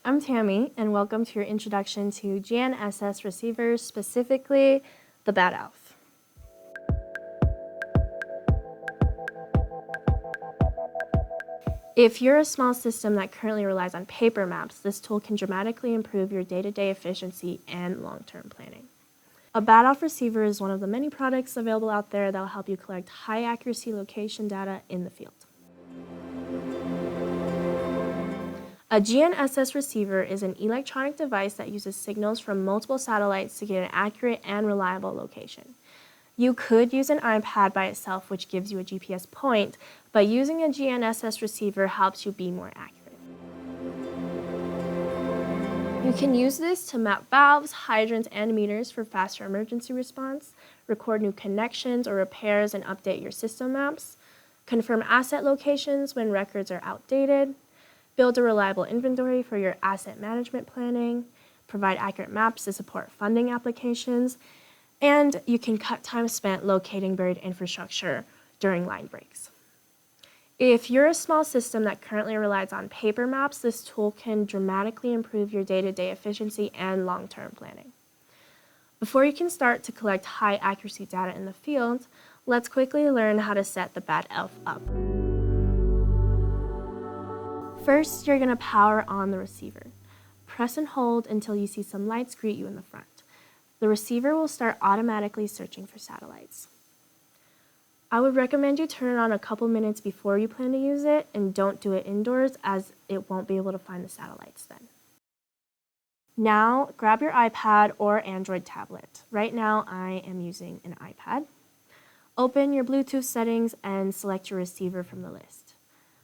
I'm Tammy, and welcome to your introduction to GNSS receivers, specifically the Bad Elf. If you're a small system that currently relies on paper maps, this tool can dramatically improve your day-to-day efficiency and long-term planning. A Bad Elf receiver is one of the many products available out there that will help you collect high-accuracy location data in the field. A GNSS receiver is an electronic device that uses signals from multiple satellites to get an accurate and reliable location. You could use an iPad by itself, which gives you a GPS point, but using a GNSS receiver helps you be more accurate. You can use this to map valves, hydrants, and meters for faster emergency response, record new connections or repairs and update your system maps, confirm asset locations when records are outdated, build a reliable inventory for your asset management planning, provide accurate maps to support funding applications, and you can cut time spent locating buried infrastructure during line breaks. If you're a small system that currently relies on paper maps, this tool can dramatically improve your day-to-day efficiency and long-term planning. Before you can start to collect high-accuracy data in the field, let's quickly learn how to set the Bad Elf up. First, you're going to power on the receiver. Press and hold until you see some lights greet you in the front. The receiver will start automatically searching for satellites. I would recommend you turn it on a couple minutes before you plan to use it, and don't do it indoors as it won't be able to find the satellites then. Now, grab your iPad or Android tablet. Right now, I am using an iPad. Open your Bluetooth settings and select your receiver from the list.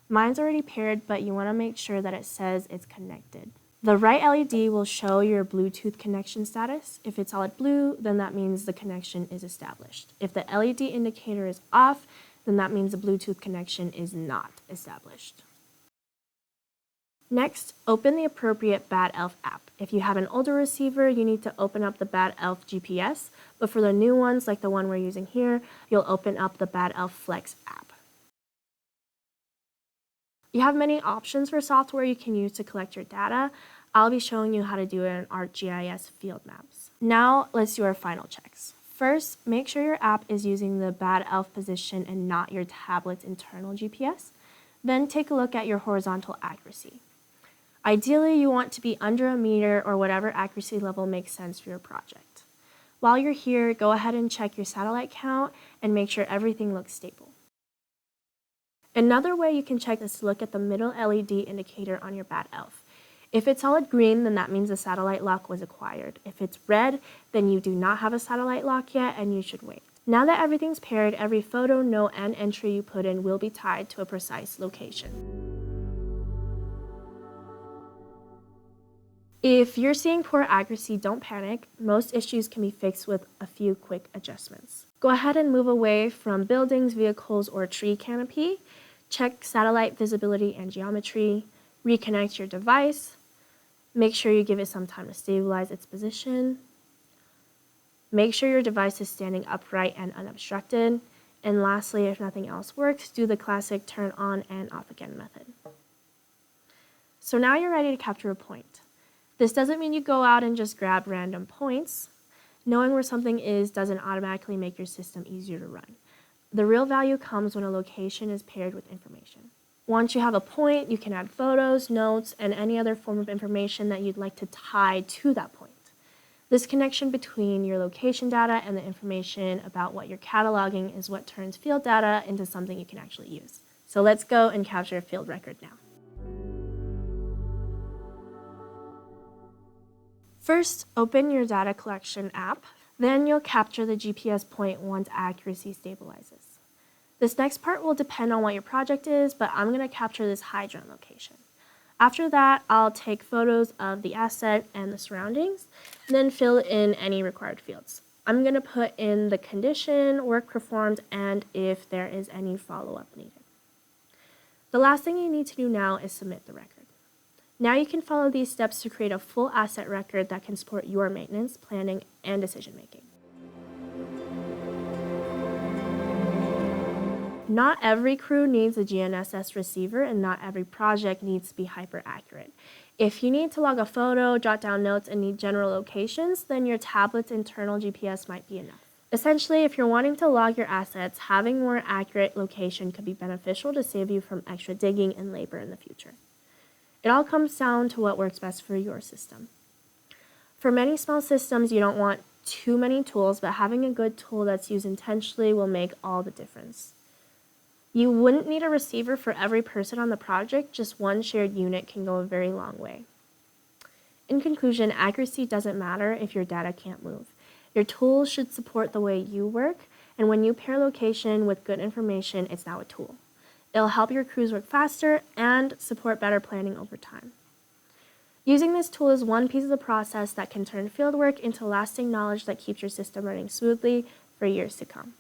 Mine's already paired, but you want to make sure that it says it's connected. The right LED will show your Bluetooth connection status. If it's solid blue, then that means the connection is established. If the LED indicator is off, then that means the Bluetooth connection is not established. Next, open the appropriate Bad Elf app. If you have an older receiver, you need to open up the Bad Elf GPS, but for the new ones, like the one we're using here, you'll open up the Bad Elf Flex app. You have many options for software you can use to collect your data. I'll be showing you how to do it in ArcGis Field Maps. Now, let's do our final checks. First, make sure your app is using the Bad Elf position and not your tablet's internal GPS. Then take a look at your horizontal accuracy. Ideally, you want to be under a meter or whatever accuracy level makes sense for your project. While you're here, go ahead and check your satellite count and make sure everything looks stable. Another way you can check is to look at the middle LED indicator on your Bad Elf. If it's solid green, then that means the satellite lock was acquired. If it's red, then you do not have a satellite lock yet and you should wait. Now that everything's paired, every photo, note, and entry you put in will be tied to a precise location. If you're seeing poor accuracy, don't panic. Most issues can be fixed with a few quick adjustments. Go ahead and move away from buildings, vehicles, or tree canopy. Check satellite visibility and geometry. Reconnect your device. Make sure you give it some time to stabilize its position. Make sure your device is standing upright and unobstructed. And lastly, if nothing else works, do the classic turn on and off again method. So now you're ready to capture a point. This doesn't mean you go out and just grab random points. Knowing where something is doesn't automatically make your system easier to run. The real value comes when a location is paired with information. Once you have a point, you can add photos, notes, and any other form of information that you'd like to tie to that point. This connection between your location data and the information about what you're cataloging is what turns field data into something you can actually use. So let's go and capture a field record now. First, open your data collection app. Then you'll capture the GPS point once accuracy stabilizes. This next part will depend on what your project is, but I'm going to capture this hydrant location. After that, I'll take photos of the asset and the surroundings, and then fill in any required fields. I'm going to put in the condition, work performed, and if there is any follow-up needed. The last thing you need to do now is submit the record. Now you can follow these steps to create a full asset record that can support your maintenance, planning, and decision-making. Not every crew needs a GNSS receiver, and not every project needs to be hyper-accurate. If you need to log a photo, jot down notes, and need general locations, then your tablet's internal GPS might be enough. Essentially, if you're wanting to log your assets, having more accurate location could be beneficial to save you from extra digging and labor in the future. It all comes down to what works best for your system. For many small systems, you don't want too many tools, but having a good tool that's used intentionally will make all the difference. You wouldn't need a receiver for every person on the project, just one shared unit can go a very long way. In conclusion, accuracy doesn't matter if your data can't move. Your tools should support the way you work, and when you pair location with good information, it's now a tool. It'll help your crews work faster and support better planning over time. Using this tool is one piece of the process that can turn fieldwork into lasting knowledge that keeps your system running smoothly for years to come.